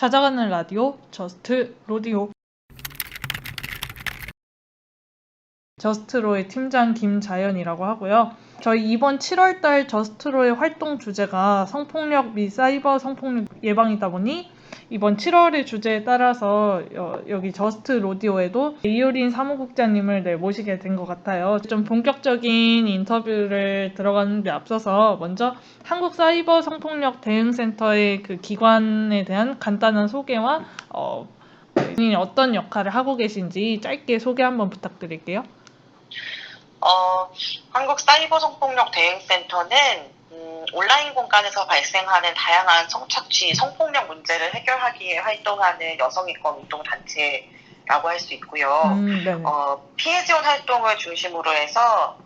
찾아가는 라디오 저스트 로디오. 저스트로의 팀장 김자연이라고 하고요. 저희 이번 7월달 저스트로의 활동 주제가 성폭력 및 사이버 성폭력 예방이다 보니 이번 7월의 주제에 따라서 여기 저스트 로디오에도 이효린 사무국장님을 모시게 된 것 같아요. 좀 본격적인 인터뷰를 들어가는 데 앞서서 먼저 한국 사이버 성폭력 대응센터의 그 기관에 대한 간단한 소개와 어떤 역할을 하고 계신지 짧게 소개 한번 부탁드릴게요. 한국 사이버 성폭력 대응센터는 온라인 공간에서 발생하는 다양한 성착취, 성폭력 문제를 해결하기 위해 활동하는 여성인권 운동단체라고 할 수 있고요. 네네. 피해 지원 활동을 중심으로 해서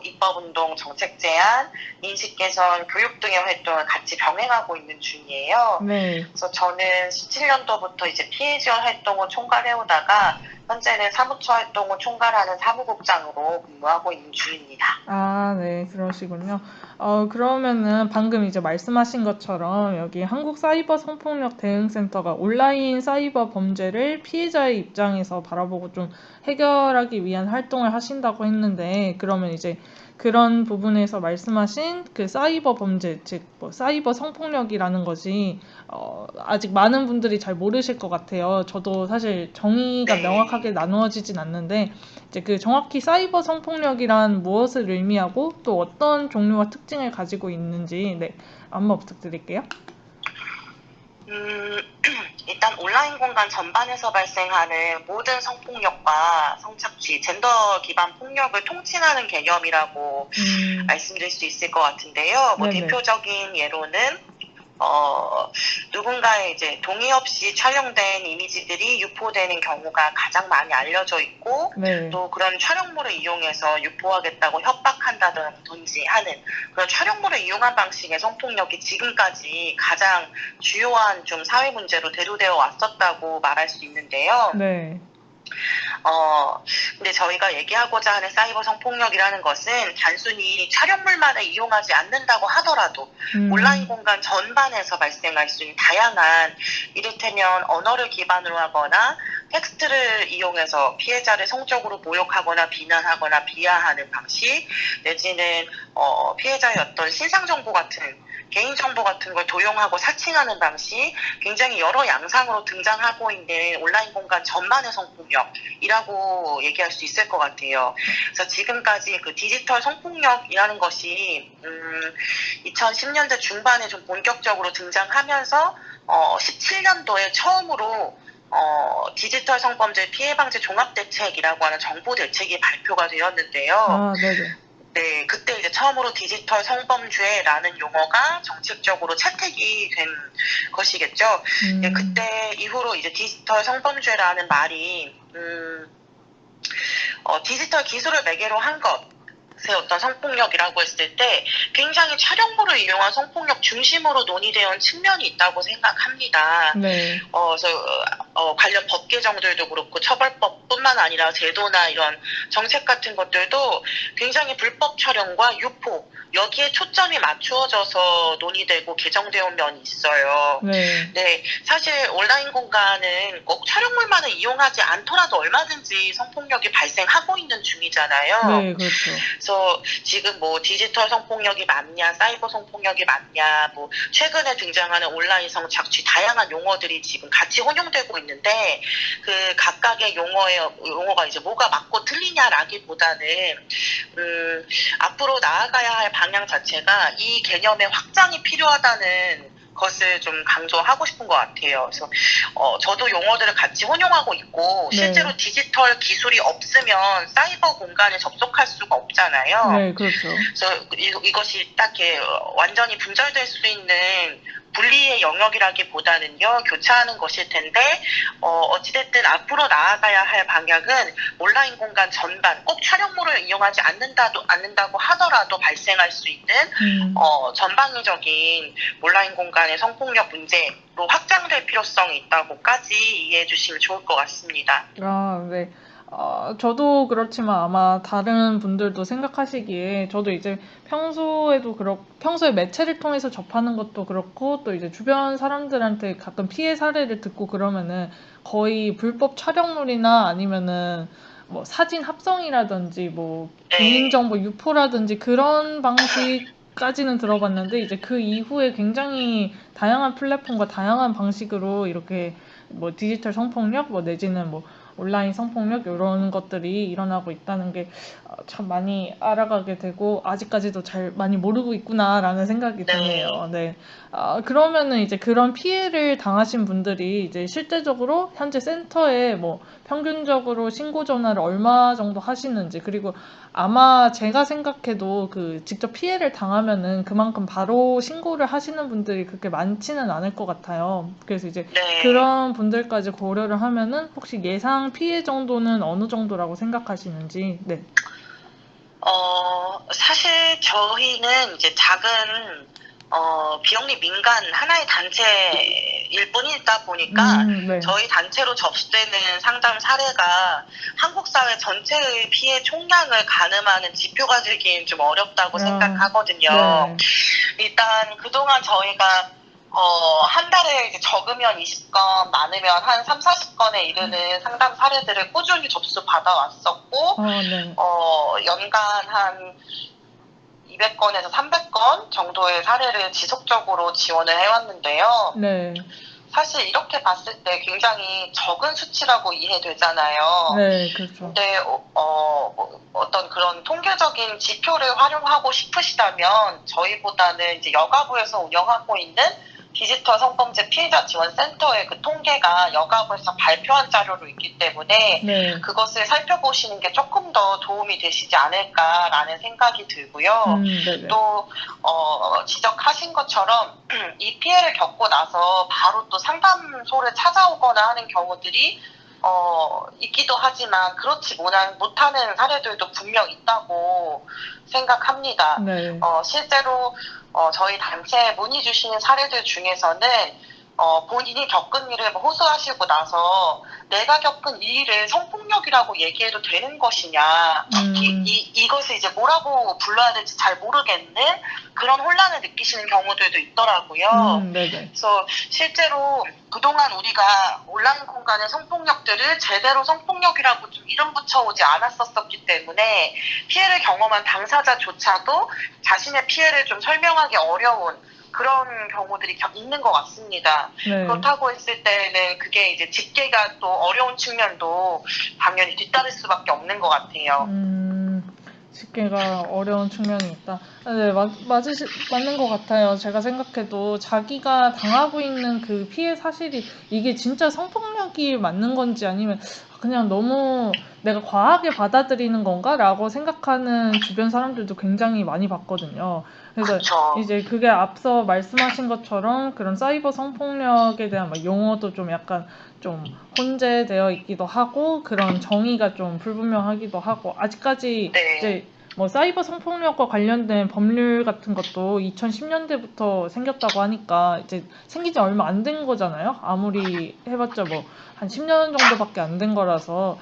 입법운동, 정책 제안, 인식 개선, 교육 등의 활동을 같이 병행하고 있는 중이에요. 네. 그래서 저는 17년도부터 이제 피해 지원 활동을 총괄해오다가 현재는 사무처 활동을 총괄하는 사무국장으로 근무하고 있는 중입니다. 네, 그러시군요. 그러면은 방금 이제 말씀하신 것처럼 여기 한국 사이버 성폭력 대응센터가 온라인 사이버 범죄를 피해자의 입장에서 바라보고 좀 해결하기 위한 활동을 하신다고 했는데, 그러면 이제 그런 부분에서 말씀하신 그 사이버 범죄, 즉 사이버 성폭력이라는 것이 아직 많은 분들이 잘 모르실 것 같아요. 저도 사실 정의가 명확하게 나누어지진 않는데, 이제 그 정확히 사이버 성폭력이란 무엇을 의미하고 또 어떤 종류와 특징을 가지고 있는지 한번 부탁드릴게요. 일단 온라인 공간 전반에서 발생하는 모든 성폭력과 성착취, 젠더 기반 폭력을 통칭하는 개념이라고 말씀드릴 수 있을 것 같은데요. 대표적인 예로는 누군가의 이제 동의 없이 촬영된 이미지들이 유포되는 경우가 가장 많이 알려져 있고, 또 그런 촬영물을 이용해서 유포하겠다고 협박한다든지 하는 그런 촬영물을 이용한 방식의 성폭력이 지금까지 가장 주요한 좀 사회 문제로 대두되어 왔었다고 말할 수 있는데요. 근데 저희가 얘기하고자 하는 사이버 성폭력이라는 것은 단순히 촬영물만을 이용하지 않는다고 하더라도 온라인 공간 전반에서 발생할 수 있는 다양한, 이를테면 언어를 기반으로 하거나 텍스트를 이용해서 피해자를 성적으로 모욕하거나 비난하거나 비하하는 방식, 내지는 피해자의 어떤 신상정보 같은, 개인정보 같은 걸 도용하고 사칭하는 방식, 굉장히 여러 양상으로 등장하고 있는 온라인 공간 전반의 성폭력이라고 얘기할 수 있을 것 같아요. 그래서 지금까지 그 디지털 성폭력이라는 것이 2010년대 중반에 좀 본격적으로 등장하면서 17년도에 처음으로 디지털 성범죄 피해방지 종합대책이라고 하는 정부대책이 발표가 되었는데요. 네, 그때 이제 처음으로 디지털 성범죄라는 용어가 정책적으로 채택이 된 것이겠죠. 네, 그때 이후로 이제 디지털 성범죄라는 말이 디지털 기술을 매개로 한 것의 어떤 성폭력이라고 했을 때 굉장히 촬영물을 이용한 성폭력 중심으로 논의되어 온 측면이 있다고 생각합니다. 그래서 관련 법 개정들도 그렇고 처벌법뿐만 아니라 제도나 이런 정책 같은 것들도 굉장히 불법 촬영과 유포, 여기에 초점이 맞추어져서 논의되고 개정되어 온 면이 있어요. 네, 사실 온라인 공간은 꼭 촬영물만을 이용하지 않더라도 얼마든지 성폭력이 발생하고 있는 중이잖아요. 그래서 지금 디지털 성폭력이 맞냐, 사이버 성폭력이 맞냐, 최근에 등장하는 온라인 성착취, 다양한 용어들이 지금 같이 혼용되고 있는데, 그 각각의 용어가 이제 뭐가 맞고 틀리냐라기보다는 앞으로 나아가야 할 방향 자체가 이 개념의 확장이 필요하다는 것을 좀 강조하고 싶은 것 같아요. 그래서 저도 용어들을 같이 혼용하고 있고, 실제로 디지털 기술이 없으면 사이버 공간에 접속할 수가 없잖아요. 그래서 이것이 딱 이렇게 완전히 분절될 수 있는 분리의 영역이라기보다는요, 교차하는 것일 텐데, 어찌됐든 앞으로 나아가야 할 방향은 온라인 공간 전반, 꼭 촬영물을 이용하지 않는다고 하더라도 발생할 수 있는 전방위적인 온라인 공간의 성폭력 문제로 확장될 필요성이 있다고까지 이해해 주시면 좋을 것 같습니다. 네. 저도 그렇지만 아마 다른 분들도 생각하시기에 저도 이제 평소에 매체를 통해서 접하는 것도 그렇고 또 이제 주변 사람들한테 가끔 피해 사례를 듣고 그러면은 거의 불법 촬영물이나 아니면은 뭐 사진 합성이라든지 뭐 개인정보 유포라든지 그런 방식까지는 들어봤는데 이제 그 이후에 굉장히 다양한 플랫폼과 다양한 방식으로 이렇게 뭐 디지털 성폭력 뭐 내지는 뭐 온라인 성폭력 이런 것들이 일어나고 있다는 게 참 많이 알아가게 되고 아직까지도 잘 많이 모르고 있구나라는 생각이 드네요. 네. 그러면은 이제 그런 피해를 당하신 분들이 이제 실제적으로 현재 센터에 뭐 평균적으로 신고 전화를 얼마 정도 하시는지 그리고 아마 제가 생각해도 그 직접 피해를 당하면은 그만큼 바로 신고를 하시는 분들이 그렇게 많지는 않을 것 같아요. 그래서 이제 그런 분들까지 고려를 하면은 혹시 예상 피해 정도는 어느 정도라고 생각하시는지. 네. 사실 저희는 이제 작은 비영리 민간 하나의 단체일 뿐이다 보니까 네. 저희 단체로 접수되는 상담 사례가 한국 사회 전체의 피해 총량을 가늠하는 지표가 되기엔 좀 어렵다고 생각하거든요. 네. 일단 그동안 저희가 한 달에 이제 적으면 20건, 많으면 한 3, 40건에 이르는 상담 사례들을 꾸준히 접수받아 왔었고, 네. 연간 한 200건에서 300건 정도의 사례를 지속적으로 지원을 해왔는데요. 네. 사실 이렇게 봤을 때 굉장히 적은 수치라고 이해되잖아요. 네, 그렇죠. 근데 어떤 그런 통계적인 지표를 활용하고 싶으시다면 저희보다는 이제 여가부에서 운영하고 있는 디지털 성범죄 피해자 지원 센터의 그 통계가 여가부에서 발표한 자료로 있기 때문에 네. 그것을 살펴보시는 게 조금 더 도움이 되시지 않을까라는 생각이 들고요. 또 지적하신 것처럼 이 피해를 겪고 나서 바로 또 상담소를 찾아오거나 하는 경우들이 있기도 하지만 그렇지 못하는 사례들도 분명 있다고 생각합니다. 네. 실제로 저희 단체에 문의 주시는 사례들 중에서는 본인이 겪은 일을 호소하시고 나서 내가 겪은 이 일을 성폭력이라고 얘기해도 되는 것이냐 이것을 이제 뭐라고 불러야 될지 잘 모르겠는 그런 혼란을 느끼시는 경우들도 있더라고요. 그래서 실제로 그동안 우리가 온라인 공간의 성폭력들을 제대로 성폭력이라고 좀 이름 붙여오지 않았었기 때문에 피해를 경험한 당사자조차도 자신의 피해를 좀 설명하기 어려운 그런 경우들이 있는 것 같습니다. 네. 그렇다고 했을 때는 그게 이제 집계가 또 어려운 측면도 당연히 뒤따를 수밖에 없는 것 같아요. 집계가 어려운 측면이 있다. 네, 맞는 것 같아요. 제가 생각해도 자기가 당하고 있는 그 피해 사실이 이게 진짜 성폭력이 맞는 건지 아니면 그냥 너무 내가 과하게 받아들이는 건가라고 생각하는 주변 사람들도 굉장히 많이 봤거든요. 그래서 그쵸. 이제 그게 앞서 말씀하신 것처럼 그런 사이버 성폭력에 대한 막 용어도 좀 약간 좀 혼재되어 있기도 하고 그런 정의가 좀 불분명하기도 하고 아직까지 네. 이제 뭐 사이버 성폭력과 관련된 법률 같은 것도 2010년대부터 생겼다고 하니까 이제 생긴 지 얼마 안 된 거잖아요. 아무리 해봤자 뭐 한 10년 정도밖에 안 된 거라서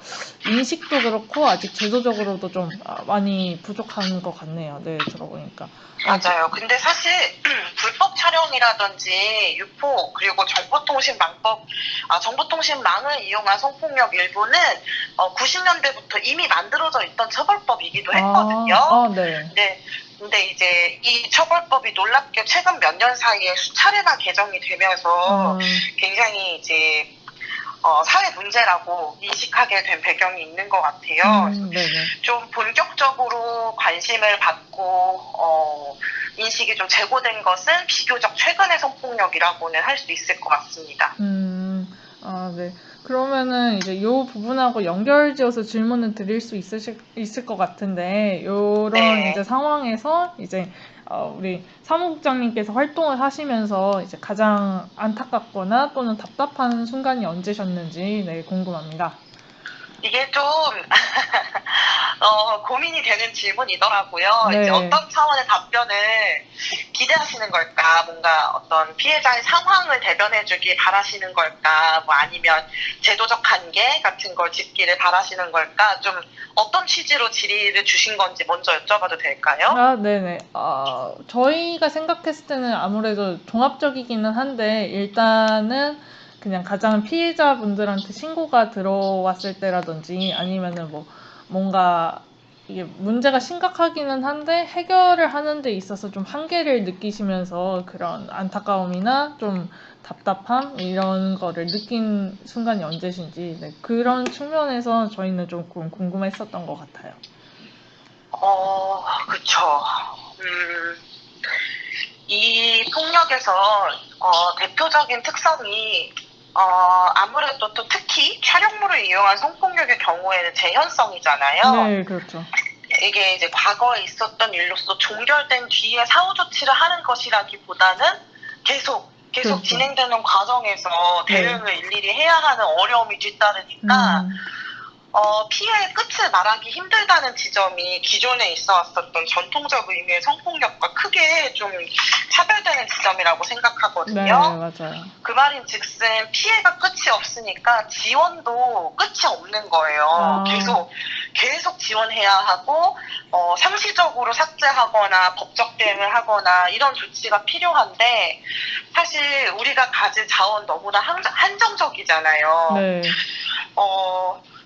인식도 그렇고 아직 제도적으로도 좀 많이 부족한 것 같네요. 네, 들어보니까. 맞아요. 근데 사실 불법 촬영이라든지 유포 그리고 정보통신망을 이용한 성폭력 일부는 90년대부터 이미 만들어져 있던 처벌법이기도 했거든요. 네. 네. 근데 이제 이 처벌법이 놀랍게 최근 몇 년 사이에 수차례나 개정이 되면서 굉장히 이제 사회 문제라고 인식하게 된 배경이 있는 것 같아요. 좀 본격적으로 관심을 받고 인식이 좀 제고된 것은 비교적 최근의 성폭력이라고는 할 수 있을 것 같습니다. 네. 그러면은 이제 요 부분하고 연결지어서 질문을 드릴 수 있을 것 같은데, 요런 이제 상황에서 이제 우리 사무국장님께서 활동을 하시면서 이제 가장 안타깝거나 또는 답답한 순간이 언제셨는지 궁금합니다. 이게 좀 고민이 되는 질문이더라고요. 네. 이제 어떤 차원의 답변을 기대하시는 걸까? 뭔가 어떤 피해자의 상황을 대변해주길 바라시는 걸까? 뭐 아니면 제도적 한계 같은 걸 짚기를 바라시는 걸까? 좀 어떤 취지로 질의를 주신 건지 먼저 여쭤봐도 될까요? 아, 네네. 저희가 생각했을 때는 아무래도 종합적이기는 한데, 일단은 그냥 가장 피해자분들한테 신고가 들어왔을 때라든지, 아니면은 뭐, 뭔가 이게 문제가 심각하기는 한데, 해결을 하는 데 있어서 좀 한계를 느끼시면서 그런 안타까움이나 좀 답답함? 이런 거를 느낀 순간이 언제신지, 네, 그런 측면에서 저희는 조금 궁금했었던 것 같아요. 그쵸. 이 폭력에서 대표적인 특성이 아무래도 또 특히 촬영물을 이용한 성폭력의 경우에는 재현성이잖아요. 네, 그렇죠. 이게 이제 과거에 있었던 일로서 종결된 뒤에 사후 조치를 하는 것이라기보다는 계속 그렇죠. 진행되는 과정에서 대응을 네. 일일이 해야 하는 어려움이 뒤따르니까 피해의 끝을 말하기 힘들다는 지점이 기존에 있어 왔었던 전통적 의미의 성폭력과 크게 좀 차별되는 지점이라고 생각하거든요. 네, 맞아요. 그 말인 즉슨 피해가 끝이 없으니까 지원도 끝이 없는 거예요. 계속 지원해야 하고 상시적으로 삭제하거나 법적 대응을 하거나 이런 조치가 필요한데 사실 우리가 가진 자원 너무나 한정적이잖아요. 네.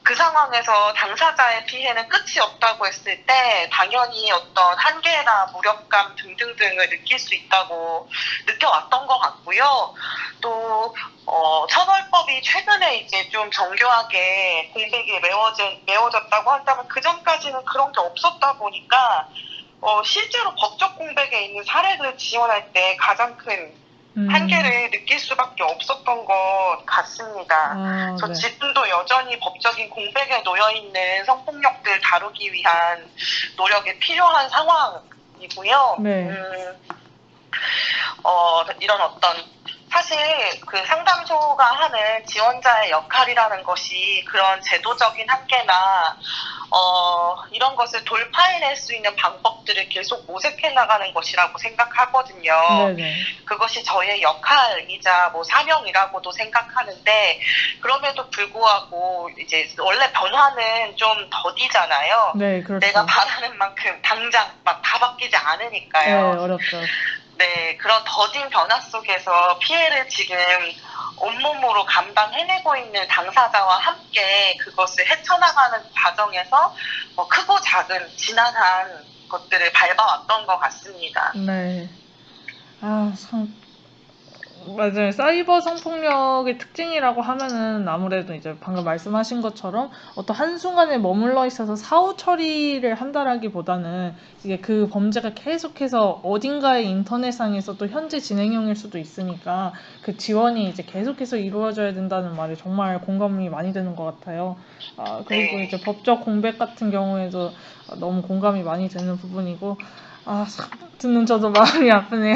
그 상황에서 당사자의 피해는 끝이 없다고 했을 때 당연히 어떤 한계나 무력감 등등등을 느낄 수 있다고 느껴왔던 것 같고요. 또 처벌법이 최근에 이제 좀 정교하게 공백이 메워졌다고 한다면 그 전까지는 그런 게 없었다 보니까 실제로 법적 공백에 있는 사례를 지원할 때 가장 큰 한계를 느낄 수밖에 없었던 것 같습니다. 그래서 네. 지금도 여전히 법적인 공백에 놓여있는 성폭력들 다루기 위한 노력이 필요한 상황이고요. 네. 이런 어떤 사실 그 상담소가 하는 지원자의 역할이라는 것이 그런 제도적인 한계나 이런 것을 돌파해낼 수 있는 방법들을 계속 모색해 나가는 것이라고 생각하거든요. 네네. 그것이 저의 역할이자 뭐 사명이라고도 생각하는데 그럼에도 불구하고 이제 원래 변화는 좀 더디잖아요. 네, 그렇죠. 내가 바라는 만큼 당장 막 다 바뀌지 않으니까요. 네, 어렵죠. 네, 그런 더딘 변화 속에서 피해를 지금 온몸으로 감당해내고 있는 당사자와 함께 그것을 헤쳐나가는 과정에서 크고 작은 지난한 것들을 밟아왔던 것 같습니다. 네. 맞아요. 사이버 성폭력의 특징이라고 하면은 아무래도 이제 방금 말씀하신 것처럼 어떤 한순간에 머물러 있어서 사후 처리를 한다라기보다는 이게 그 범죄가 계속해서 어딘가의 인터넷상에서 또 현재 진행형일 수도 있으니까 그 지원이 이제 계속해서 이루어져야 된다는 말에 정말 공감이 많이 되는 것 같아요. 그리고 이제 법적 공백 같은 경우에도 너무 공감이 많이 되는 부분이고 듣는 저도 마음이 아프네요.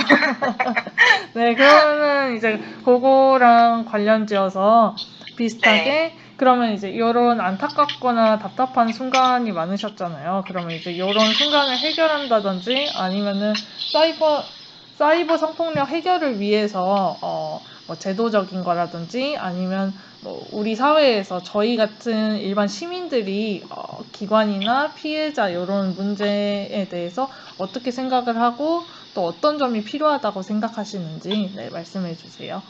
네, 그러면은 이제 그거랑 관련지어서 비슷하게 그러면 이제 이런 안타깝거나 답답한 순간이 많으셨잖아요. 그러면 이제 이런 순간을 해결한다든지 아니면은 사이버 성폭력 해결을 위해서 뭐 제도적인 거라든지 아니면 뭐 우리 사회에서 저희 같은 일반 시민들이 기관이나 피해자 이런 문제에 대해서 어떻게 생각을 하고 또 어떤 점이 필요하다고 생각하시는지 네, 말씀해 주세요.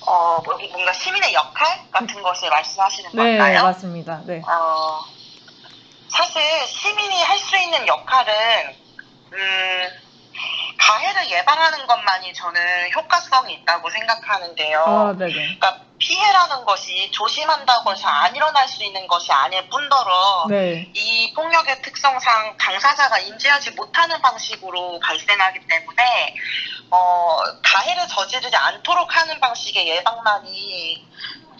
뭔가 시민의 역할 같은 것을 말씀하시는 네, 건가요? 네, 맞습니다. 네. 사실 시민이 할 수 있는 역할은 가해를 예방하는 것만이 저는 효과성이 있다고 생각하는데요. 네네. 그러니까 피해라는 것이 조심한다고 해서 안 일어날 수 있는 것이 아닐 뿐더러 이 폭력의 특성상 당사자가 인지하지 못하는 방식으로 발생하기 때문에 가해를 저지르지 않도록 하는 방식의 예방만이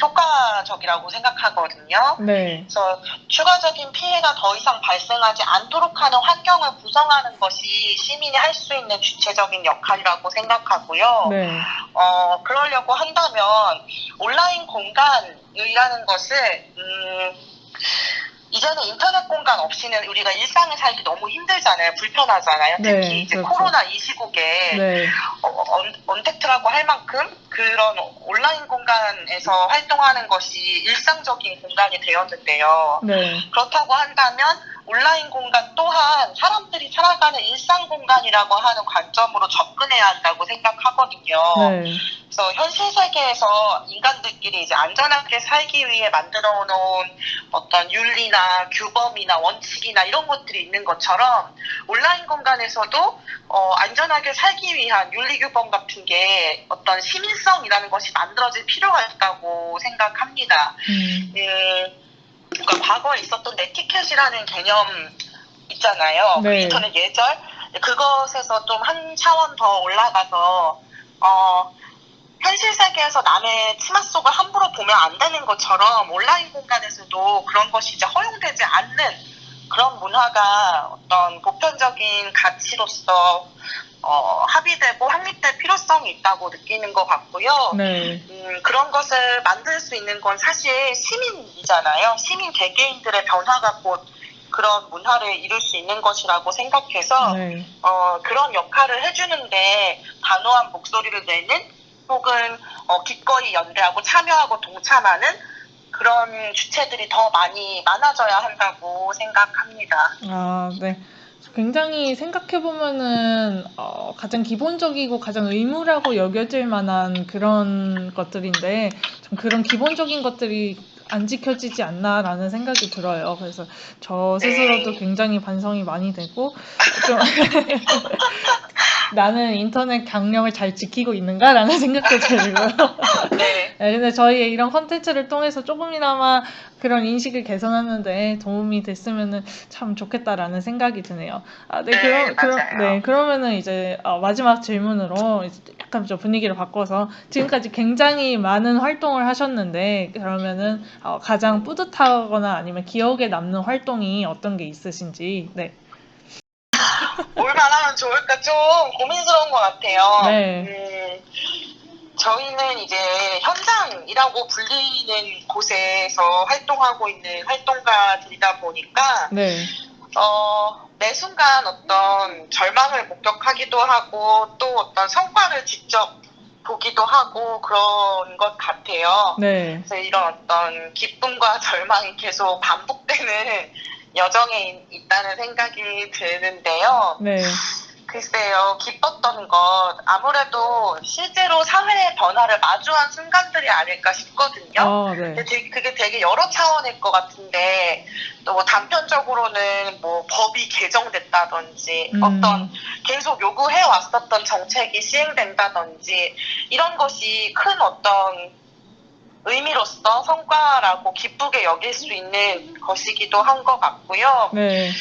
효과적이라고 생각하거든요. 네. 그래서 추가적인 피해가 더 이상 발생하지 않도록 하는 환경을 구성하는 것이 시민이 할 수 있는 주체적인 역할이라고 생각하고요. 네. 그러려고 한다면 온라인 공간이라는 것을 이제는 인터넷 공간 없이는 우리가 일상을 살기 너무 힘들잖아요. 불편하잖아요. 네, 특히 이제 그렇죠. 코로나 이 시국에 네. 언택트라고 할 만큼 그런 온라인 공간에서 활동하는 것이 일상적인 공간이 되었는데요. 네. 그렇다고 한다면 온라인 공간 또한 사람들이 살아가는 일상 공간이라고 하는 관점으로 접근해야 한다고 생각하거든요. 네. 그래서 현실 세계에서 인간들끼리 이제 안전하게 살기 위해 만들어 놓은 어떤 윤리나 규범이나 원칙이나 이런 것들이 있는 것처럼 온라인 공간에서도 안전하게 살기 위한 윤리 규범 같은 게 어떤 시민성이라는 것이 만들어질 필요가 있다고 생각합니다. 그러니까 과거에 있었던 네티켓이라는 개념 있잖아요. 네. 그 인터넷 예절 그것에서 좀 한 차원 더 올라가서 현실 세계에서 남의 치마 속을 함부로 보면 안 되는 것처럼 온라인 공간에서도 그런 것이 이제 허용되지 않는 그런 문화가 어떤 보편적인 가치로서 합의되고 확립될 필요성이 있다고 느끼는 것 같고요. 네. 그런 것을 만들 수 있는 건 사실 시민이잖아요. 시민 개개인들의 변화가 곧 그런 문화를 이룰 수 있는 것이라고 생각해서 네. 그런 역할을 해주는데 단호한 목소리를 내는 혹은 기꺼이 연대하고 참여하고 동참하는 그런 주체들이 더 많아져야 한다고 생각합니다. 아, 네. 굉장히 생각해보면은, 가장 기본적이고 가장 의무라고 여겨질 만한 그런 것들인데, 좀 그런 기본적인 것들이 안 지켜지지 않나라는 생각이 들어요. 그래서 저 스스로도 굉장히 반성이 많이 되고, 좀, 나는 인터넷 강령을 잘 지키고 있는가라는 생각도 들고요. 네. 네, 근데 저희의 이런 컨텐츠를 통해서 조금이나마 그런 인식을 개선하는데 도움이 됐으면 참 좋겠다라는 생각이 드네요. 아, 네, 맞아요. 그러면은 이제 마지막 질문으로 이제 약간 좀 분위기를 바꿔서 지금까지 굉장히 많은 활동을 하셨는데 그러면은 가장 뿌듯하거나 아니면 기억에 남는 활동이 어떤 게 있으신지. 네. 뭘 말하면 좋을까 좀 고민스러운 것 같아요. 네. 저희는 이제 현장이라고 불리는 곳에서 활동하고 있는 활동가들이다 보니까 네. 매 순간 어떤 절망을 목격하기도 하고 또 어떤 성과를 직접 보기도 하고 그런 것 같아요. 네. 그래서 이런 어떤 기쁨과 절망이 계속 반복되는 여정에 있다는 생각이 드는데요. 네. 글쎄요, 기뻤던 것 아무래도 실제로 사회의 변화를 마주한 순간들이 아닐까 싶거든요. 네. 근데 그게 되게 여러 차원일 것 같은데 또 뭐 단편적으로는 뭐 법이 개정됐다든지 어떤 계속 요구해 왔었던 정책이 시행된다든지 이런 것이 큰 어떤 의미로서 성과라고 기쁘게 여길 수 있는 것이기도 한 것 같고요. 네.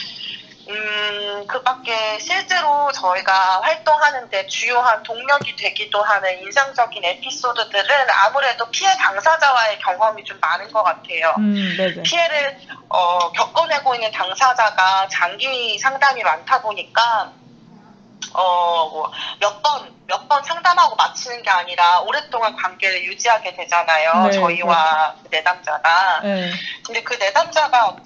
그 밖에 실제로 저희가 활동하는데 주요한 동력이 되기도 하는 인상적인 에피소드들은 아무래도 피해 당사자와의 경험이 좀 많은 것 같아요. 네네. 피해를 겪어내고 있는 당사자가 장기 상담이 많다 보니까 몇 번 상담하고 마치는 게 아니라 오랫동안 관계를 유지하게 되잖아요. 네, 저희와 그 내담자가. 네. 근데 그 내담자가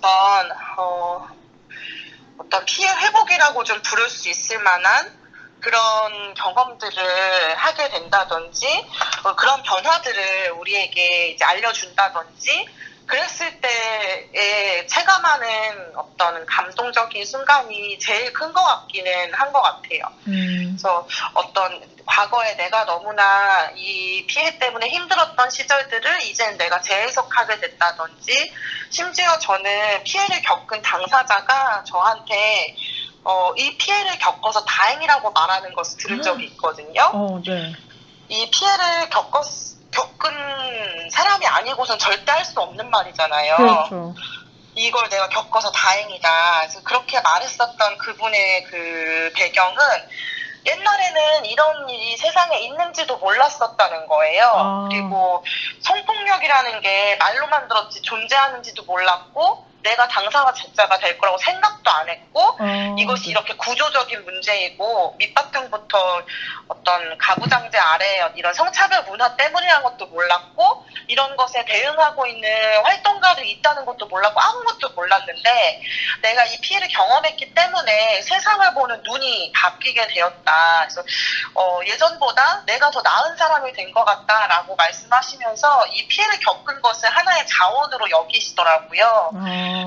어떤 피해 회복이라고 좀 부를 수 있을 만한 그런 경험들을 하게 된다든지 그런 변화들을 우리에게 이제 알려준다든지 그랬을 때에 체감하는 어떤 감동적인 순간이 제일 큰 것 같기는 한 것 같아요. 그래서 어떤 과거에 내가 너무나 이 피해 때문에 힘들었던 시절들을 이제는 내가 재해석하게 됐다든지 심지어 저는 피해를 겪은 당사자가 저한테 이 피해를 겪어서 다행이라고 말하는 것을 들은 적이 있거든요. 네. 이 피해를 겪은 사람이 아니고선 절대 할 수 없는 말이잖아요. 그렇죠. 이걸 내가 겪어서 다행이다. 그래서 그렇게 말했었던 그분의 그 배경은 옛날에는 이런 일이 세상에 있는지도 몰랐었다는 거예요. 그리고 성폭력이라는 게 말로만 들었지 존재하는지도 몰랐고 내가 당사자가 될 거라고 생각도 안 했고 이것이 이렇게 구조적인 문제이고 밑바탕부터 어떤 가부장제 아래 이런 성차별 문화 때문이라는 것도 몰랐고 이런 것에 대응하고 있는 활동가들이 있다는 것도 몰랐고 아무것도 몰랐는데 내가 이 피해를 경험했기 때문에 세상을 보는 눈이 바뀌게 되었다. 그래서 예전보다 내가 더 나은 사람이 된 것 같다라고 말씀하시면서 이 피해를 겪은 것을 하나의 자원으로 여기시더라고요.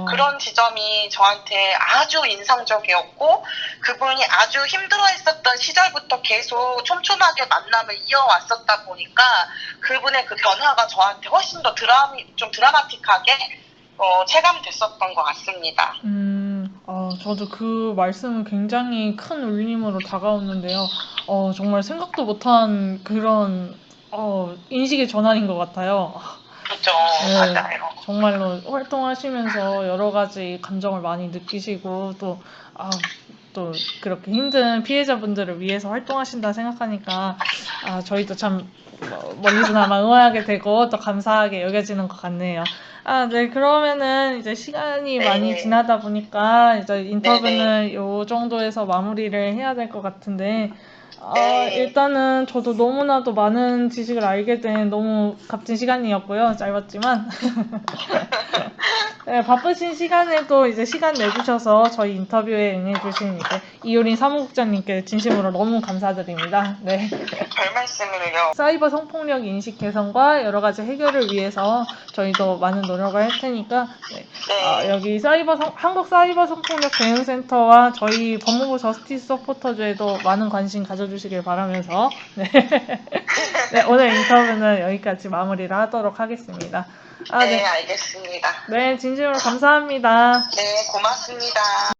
그런 지점이 저한테 아주 인상적이었고 그분이 아주 힘들어했었던 시절부터 계속 촘촘하게 만남을 이어왔었다 보니까 그분의 그 변화가 저한테 훨씬 더 좀 드라마틱하게 체감됐었던 것 같습니다. 저도 그 말씀은 굉장히 큰 울림으로 다가오는데요. 정말 생각도 못한 그런 인식의 전환인 것 같아요. 그렇죠. 네, 맞아요. 정말로 활동하시면서 여러 가지 감정을 많이 느끼시고 또 그렇게 힘든 피해자분들을 위해서 활동하신다 생각하니까 저희도 참 멀리서나마 응원하게 되고 또 감사하게 여겨지는 것 같네요. 네, 그러면은 이제 시간이 많이 지나다 보니까 이제 인터뷰는 요 정도에서 마무리를 해야 될 것 같은데 일단은 저도 너무나도 많은 지식을 알게 된 너무 값진 시간이었고요. 짧았지만 네, 바쁘신 시간에도 이제 시간 내주셔서 저희 인터뷰에 응해주신 이제 이효린 사무국장님께 진심으로 너무 감사드립니다. 네. 별 말씀을요. 사이버 성폭력 인식 개선과 여러 가지 해결을 위해서 저희도 많은 노력을 할 테니까 여기 한국 사이버 성폭력 대응센터와 저희 법무부 저스티스 서포터즈에도 많은 관심 가져주시길 바라면서 네, 오늘 인터뷰는 여기까지 마무리를 하도록 하겠습니다. 네, 알겠습니다. 네, 진심으로 감사합니다. 네, 고맙습니다.